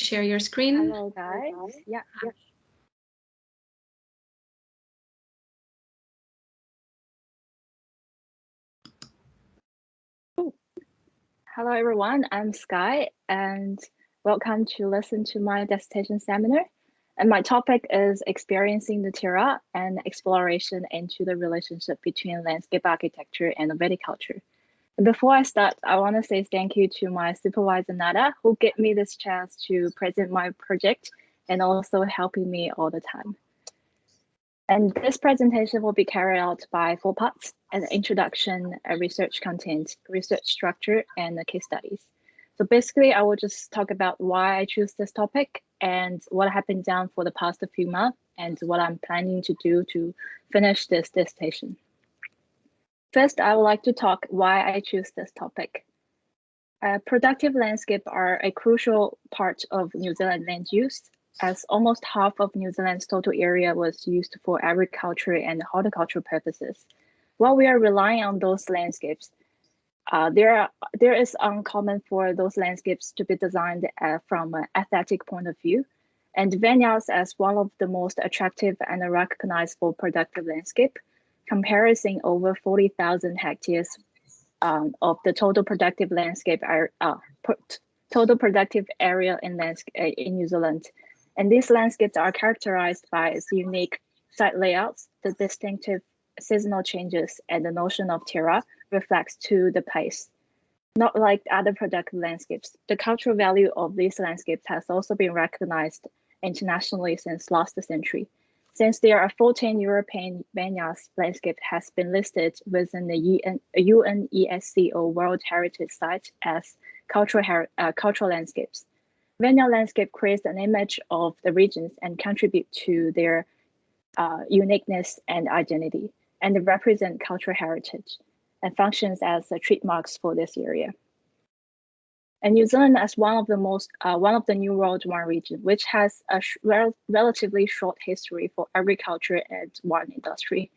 share your screen. Hello, guys. Yeah. Hello, everyone. I'm Skye, and welcome to listen to my dissertation seminar. And my topic is experiencing the Terroir and exploration into the relationship between landscape architecture and viticulture. And before I start, I want to say thank you to my supervisor, Nada, who gave me this chance to present my project and also helping me all the time. And this presentation will be carried out by 4 parts: an introduction, a research content, research structure, and the case studies. So basically, I will just talk about why I choose this topic and what happened down for the past few months and what I'm planning to do to finish this dissertation. First, I would like to talk why I choose this topic. Productive landscape are a crucial part of New Zealand land use, as almost half of New Zealand's total area was used for agriculture and horticultural purposes. While we are relying on those landscapes, there is uncommon for those landscapes to be designed from an aesthetic point of view, and vineyards as one of the most attractive and recognizable productive landscape, comprising over 40,000 hectares of the total productive landscape total productive area in New Zealand. And these landscapes are characterized by its unique site layouts, the distinctive seasonal changes, and the notion of terroir reflects to the place. Not like other productive landscapes, the cultural value of these landscapes has also been recognized internationally since last century. Since there are 14 European vineyards, landscape has been listed within the UNESCO World Heritage Site as cultural landscapes. Vineyard landscape creates an image of the regions and contribute to their uniqueness and identity, and they represent cultural heritage and functions as trademarks for this area. And New Zealand as one of the New World wine region, which has a relatively short history for agriculture and wine industry.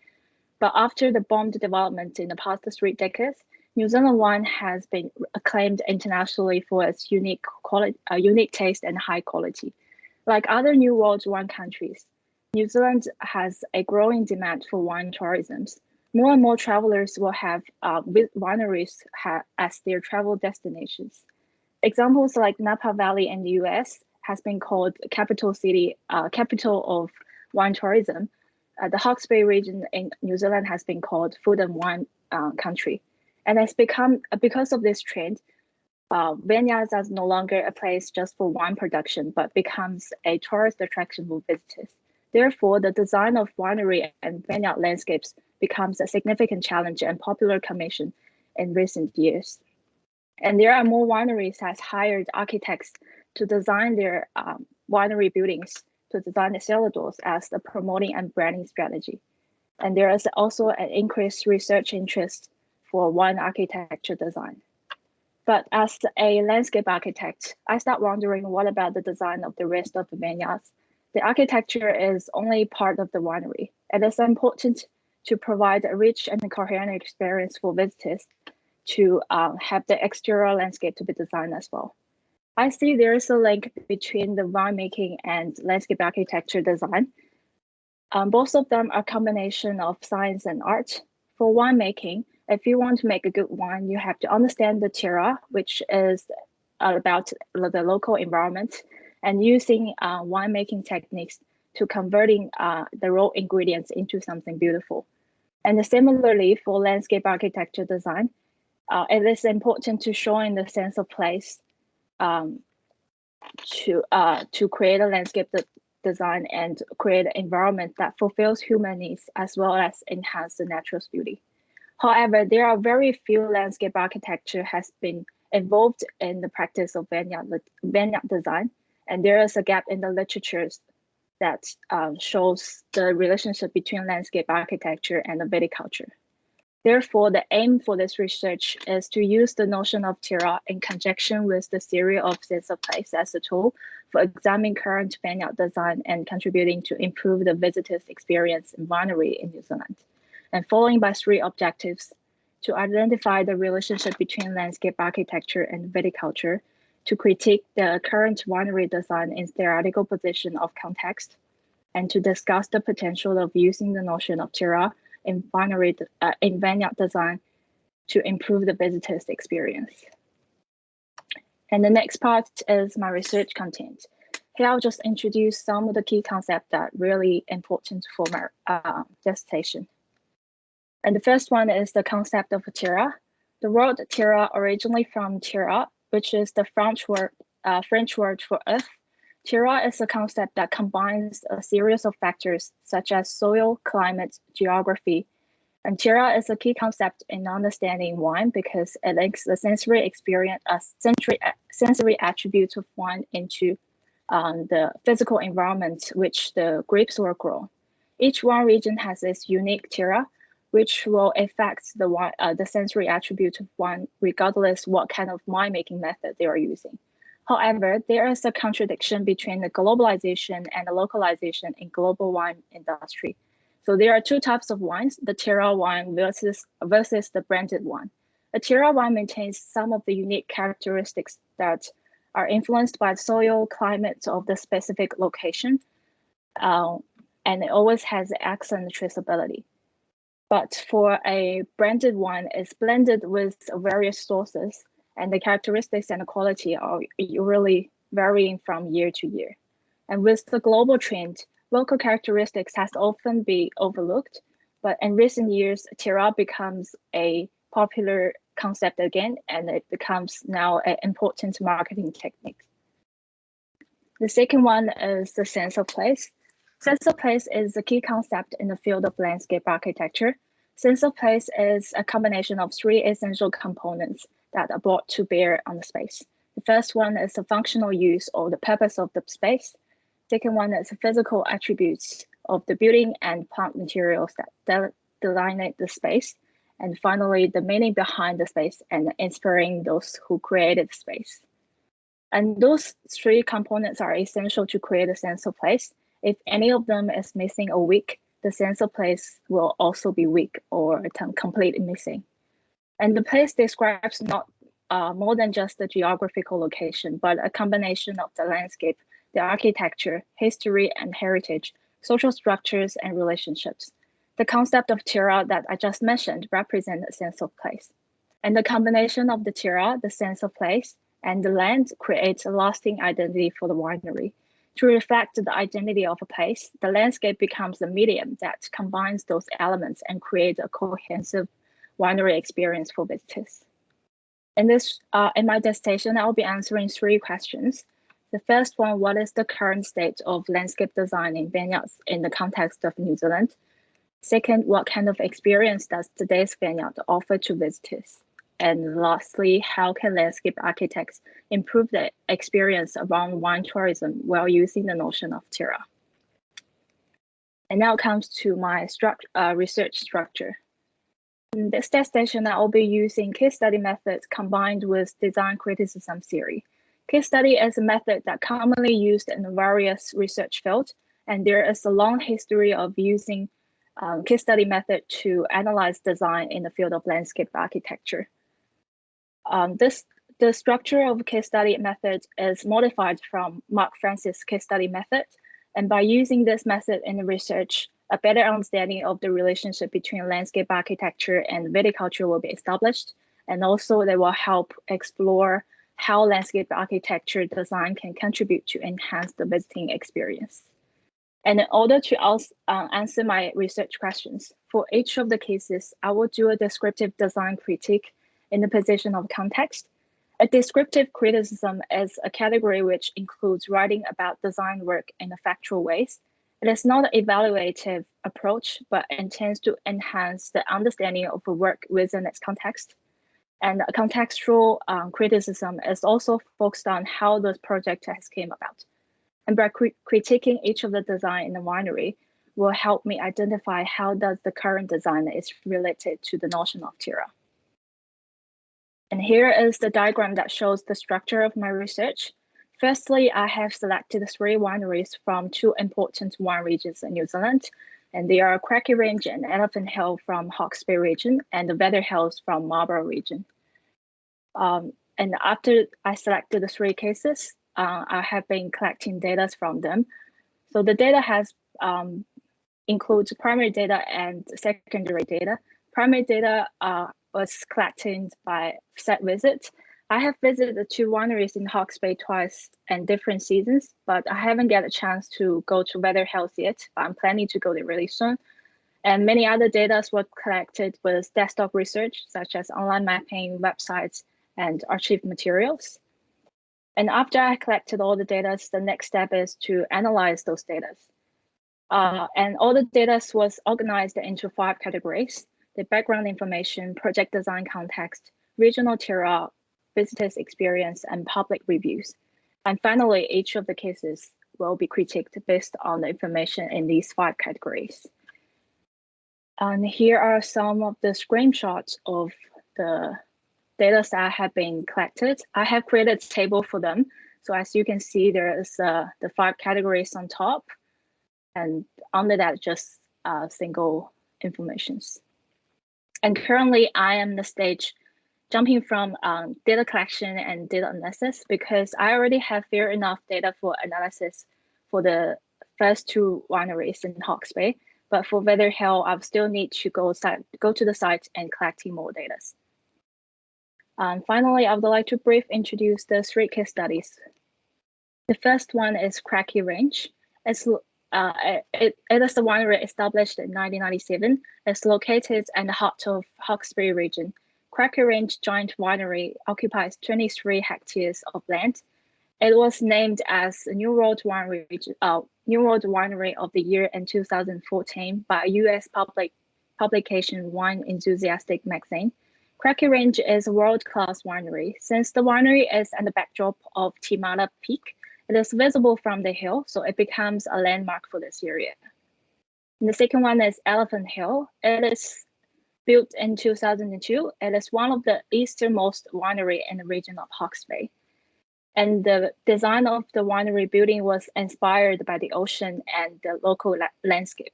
But after the booming development in the past 3 decades, New Zealand wine has been acclaimed internationally for its unique taste and high quality. Like other New World wine countries, New Zealand has a growing demand for wine tourism. More and more travelers will have wineries as their travel destinations. Examples like Napa Valley in the US has been called capital of wine tourism. The Hawke's Bay region in New Zealand has been called food and wine country. And it's become, because of this trend, vineyards are no longer a place just for wine production, but becomes a tourist attraction for visitors. Therefore, the design of winery and vineyard landscapes becomes a significant challenge and popular commission in recent years. And there are more wineries that has hired architects to design their winery buildings, to design the cellar doors as the promoting and branding strategy. And there is also an increased research interest for wine architecture design. But as a landscape architect, I start wondering, what about the design of the rest of the vineyards? The architecture is only part of the winery. It is important to provide a rich and coherent experience for visitors to have the exterior landscape to be designed as well. I see there is a link between the winemaking and landscape architecture design. Both of them are a combination of science and art. For winemaking, if you want to make a good wine, you have to understand the terroir, which is about the local environment, and using winemaking techniques to converting the raw ingredients into something beautiful. And similarly, for landscape architecture design, it is important to show in the sense of place to create a landscape design and create an environment that fulfills human needs as well as enhance the natural beauty. However, there are very few landscape architecture has been involved in the practice of vineyard design, and there is a gap in the literatures that shows the relationship between landscape architecture and the viticulture. Therefore, the aim for this research is to use the notion of terroir in conjunction with the theory of sense of place as a tool for examining current vineyard design and contributing to improve the visitor's experience in winery in New Zealand. And following by 3 objectives: to identify the relationship between landscape architecture and viticulture, to critique the current winery design in theoretical position of context, and to discuss the potential of using the notion of terroir in vineyard design to improve the visitor's experience. And the next part is my research content. Here I'll just introduce some of the key concepts that are really important for my dissertation. And the first one is the concept of terroir. The word terroir originally from terroir, which is the French word for earth. Terroir is a concept that combines a series of factors such as soil, climate, geography. And terroir is a key concept in understanding wine because it links the sensory experience, sensory attributes of wine into the physical environment which the grapes were grown. Each wine region has its unique terroir, which will affect the sensory attribute of wine regardless what kind of winemaking method they are using. However, there is a contradiction between the globalization and the localization in global wine industry. So there are two types of wines, the terroir wine versus the branded wine. A terroir wine maintains some of the unique characteristics that are influenced by the soil climate of the specific location, and it always has excellent traceability. But for a branded wine, it's blended with various sources, and the characteristics and the quality are really varying from year to year. And with the global trend, local characteristics has often been overlooked, but in recent years, terroir becomes a popular concept again, and it becomes now an important marketing technique. The second one is the sense of place. Sense of place is a key concept in the field of landscape architecture. Sense of place is a combination of three essential components that are brought to bear on the space. The first one is the functional use or the purpose of the space. Second one is the physical attributes of the building and plant materials that delineate the space. And finally, the meaning behind the space and inspiring those who created the space. And those three components are essential to create a sense of place. If any of them is missing or weak, the sense of place will also be weak or completely missing. And the place describes not more than just the geographical location, but a combination of the landscape, the architecture, history and heritage, social structures and relationships. The concept of terroir that I just mentioned represents a sense of place. And the combination of the terroir, the sense of place, and the land creates a lasting identity for the winery. To reflect the identity of a place, the landscape becomes the medium that combines those elements and creates a cohesive winery experience for visitors. In my dissertation, I'll be answering three questions. The first one, what is the current state of landscape design in vineyards in the context of New Zealand? Second, what kind of experience does today's vineyard offer to visitors? And lastly, how can landscape architects improve the experience around wine tourism while using the notion of terroir? And now comes to my research structure. In this dissertation, I will be using case study methods combined with design criticism theory. Case study is a method that commonly used in various research fields, and there is a long history of using case study method to analyze design in the field of landscape architecture. The structure of case study method is modified from Mark Francis case study method, and by using this method in the research, a better understanding of the relationship between landscape architecture and viticulture will be established, and also they will help explore how landscape architecture design can contribute to enhance the visiting experience. And in order to answer my research questions, for each of the cases, I will do a descriptive design critique in the position of context. A descriptive criticism is a category which includes writing about design work in a factual ways. It is not an evaluative approach, but intends to enhance the understanding of the work within its context. And a contextual criticism is also focused on how the project has came about. And by critiquing each of the design in the winery will help me identify how does the current design is related to the notion of terroir. And here is the diagram that shows the structure of my research. Firstly, I have selected 3 wineries from 2 important wine regions in New Zealand, and they are Cracky Range and Elephant Hill from Hawke's Bay region, and the Weather Hills from Marlborough region. And after I selected the 3 cases, I have been collecting data from them. So the data has includes primary data and secondary data. Primary data was collected by site visit. I have visited the 2 wineries in Hawke's Bay twice in different seasons, but I haven't got a chance to go to Weather Hills yet, but I'm planning to go there really soon. And many other data were collected with desktop research, such as online mapping, websites, and archive materials. And after I collected all the data, the next step is to analyze those data. And all the data was organized into 5 categories: the background information, project design context, regional terroir, visitors' experience, and public reviews. And finally, each of the cases will be critiqued based on the information in these 5 categories. And here are some of the screenshots of the data that have been collected. I have created a table for them. So as you can see, there is the 5 categories on top, and under that, just single informations. And currently, I am the stage jumping from data collection and data analysis, because I already have fair enough data for analysis for the first 2 wineries in Hawke's Bay. But for Weather Hill, I still need to go to the site and collecting more data. Finally, I would like to briefly introduce the 3 case studies. The first one is Skye Xu. It is a winery established in 1997. It's located in the heart of Hawke's Bay region. Skye Xu Joint Winery occupies 23 hectares of land. It was named as a New World Winery of the Year in 2014 by a US publication, Wine Enthusiastic magazine. Skye Xu is a world-class winery. Since the winery is at the backdrop of Timata Peak, it is visible from the hill, so it becomes a landmark for this area. And the second one is Elephant Hill. It is built in 2002. It is one of the easternmost winery in the region of Hawke's Bay. And the design of the winery building was inspired by the ocean and the local landscape.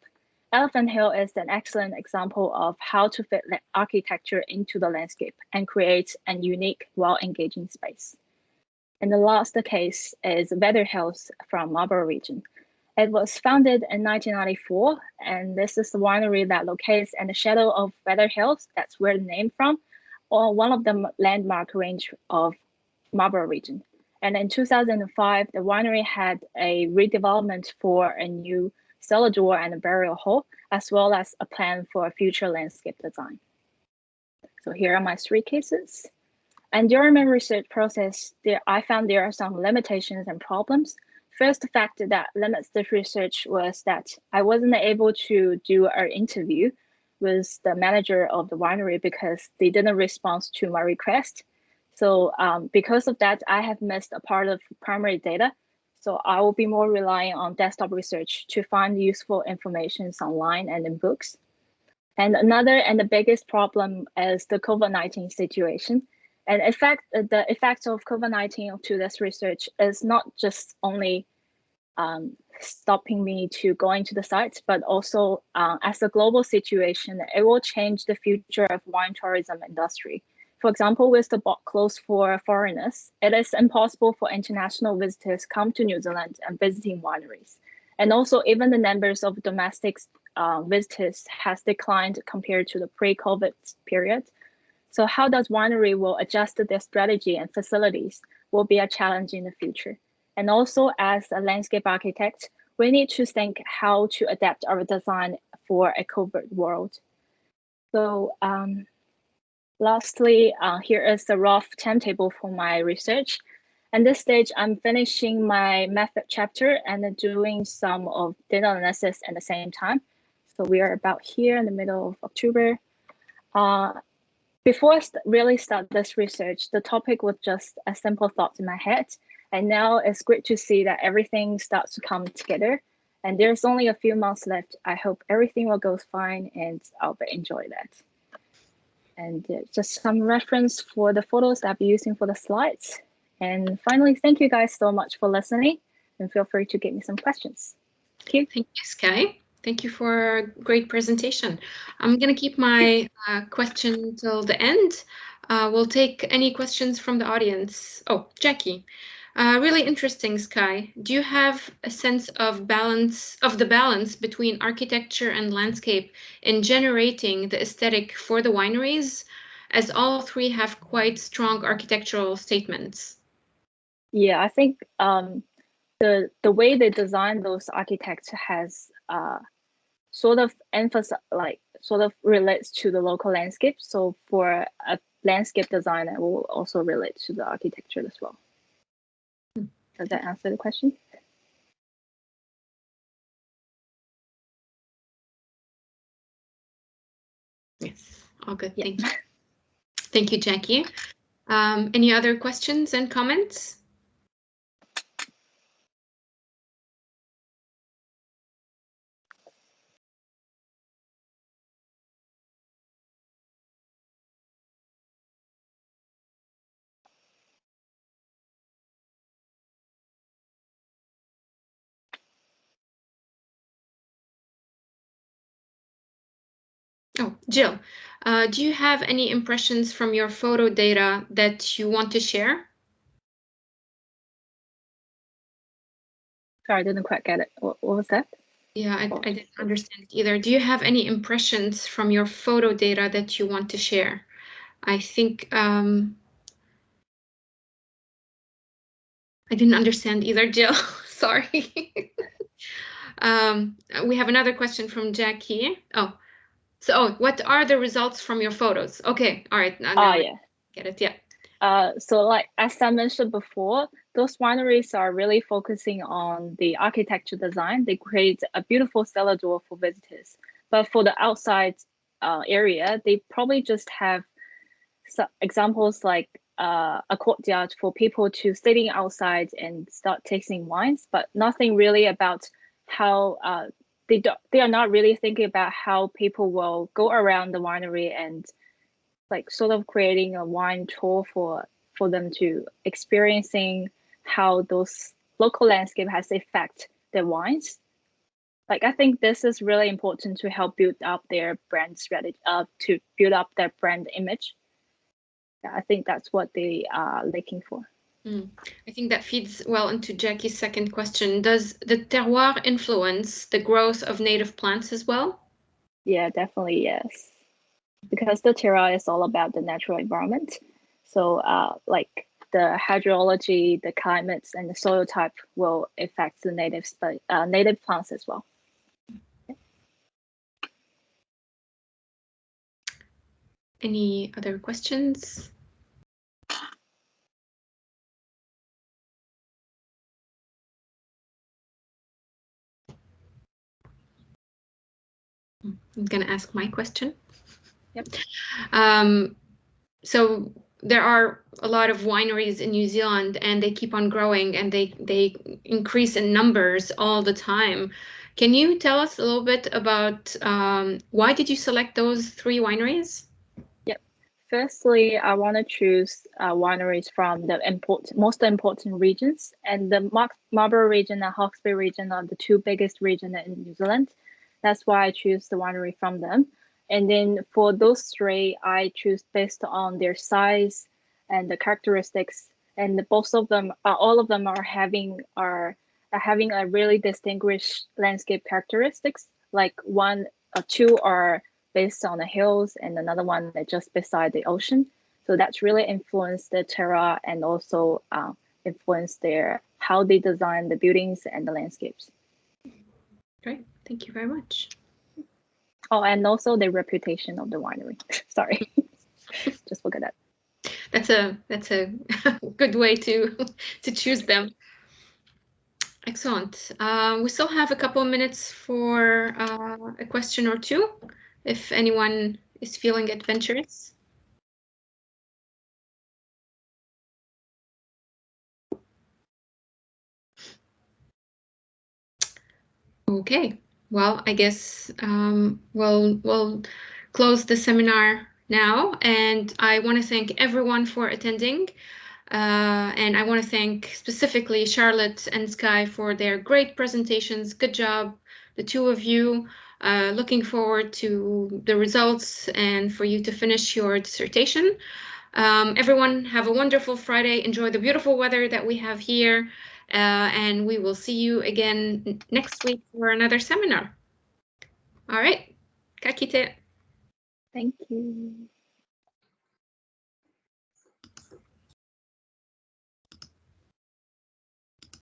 Elephant Hill is an excellent example of how to fit architecture into the landscape and create a unique, well-engaging space. And the last case is Weather Hills from Marlborough region. It was founded in 1994, and this is the winery that locates in the shadow of Weather Hills. That's where the name from, or one of the landmark range of Marlborough region. And in 2005, the winery had a redevelopment for a new cellar door and a burial hall, as well as a plan for a future landscape design. So here are my 3 cases. And during my research process, I found there are some limitations and problems. First factor that limits the research was that I wasn't able to do an interview with the manager of the winery because they didn't respond to my request. So because of that, I have missed a part of primary data. So I will be more relying on desktop research to find useful information online and in books. And another and the biggest problem is the COVID-19 situation. And the effect of COVID-19 to this research is not just only stopping me to going to the sites, but also as a global situation, it will change the future of wine tourism industry. For example, with the border closed for foreigners, it is impossible for international visitors come to New Zealand and visiting wineries. And also even the numbers of domestic visitors has declined compared to the pre-COVID period. So how does winery will adjust their strategy and facilities will be a challenge in the future. And also as a landscape architect, we need to think how to adapt our design for a COVID world. So lastly, here is the rough timetable for my research. At this stage, I'm finishing my method chapter and doing some of data analysis at the same time. So we are about here in the middle of October. Before I really start this research, the topic was just a simple thought in my head. And now it's great to see that everything starts to come together. And there's only a few months left. I hope everything will go fine and I'll enjoy that. And just some reference for the photos that I'll be using for the slides. And finally, thank you guys so much for listening, and feel free to give me some questions. Thank you. Thank you, Skye. Thank you for a great presentation. I'm going to keep my question till the end. We'll take any questions from the audience. Oh, Jackie. Really interesting, Skye. Do you have a sense of the balance between architecture and landscape in generating the aesthetic for the wineries, as all three have quite strong architectural statements? Yeah, I think the way they design those architects has sort of relates to the local landscape. So for a landscape designer, it will also relate to the architecture as well. Does that answer the question? Yes, all good. Yeah. Thank you. Thank you, Jackie. Any other questions and comments? Oh, Jill, do you have any impressions from your photo data that you want to share? Sorry, I didn't quite get it. What was that? Yeah, I didn't understand it either. Do you have any impressions from your photo data that you want to share? I think I didn't understand either, Jill. Sorry. We have another question from Jackie. What are the results from your photos? Okay, all right. Now I get it. Yeah. So like as I mentioned before, those wineries are really focusing on the architecture design. They create a beautiful cellar door for visitors. But for the outside area, they probably just have examples like a courtyard for people to sitting outside and start tasting wines, but nothing really about how they are not really thinking about how people will go around the winery and like sort of creating a wine tour for them to experiencing how those local landscape has affect their wines. Like I think this is really important to help build up their brand strategy, to build up their brand image. Yeah, I think that's what they are looking for. I think that feeds well into Jackie's second question. Does the terroir influence the growth of native plants as well? Yeah, definitely yes. Because the terroir is all about the natural environment. So like the hydrology, the climates, and the soil type will affect the native plants as well. Any other questions? I'm going to ask my question. Yep. So there are a lot of wineries in New Zealand, and they keep on growing, and they increase in numbers all the time. Can you tell us a little bit about why did you select those three wineries? Yep. Firstly, I want to choose wineries from the most important regions, and the Marlborough region and Hawke's Bay region are the two biggest regions in New Zealand. That's why I choose the winery from them. And then for those three, I choose based on their size and the characteristics. And both of them, all of them are having a really distinguished landscape characteristics. Like two are based on the hills, and another one that just beside the ocean. So that's really influenced the terroir and also influenced how they design the buildings and the landscapes. Great, thank you very much. Oh, and also the reputation of the winery. Sorry, just forget that. That's a good way to choose them. Excellent. We still have a couple of minutes for a question or two, if anyone is feeling adventurous. Okay. Well, I guess we'll close the seminar now, and I want to thank everyone for attending. And I want to thank specifically Charlotte and Skye for their great presentations. Good job, the two of you. Looking forward to the results and for you to finish your dissertation. Everyone have a wonderful Friday. Enjoy the beautiful weather that we have here. And we will see you again next week for another seminar. All right. Kakite. Thank you.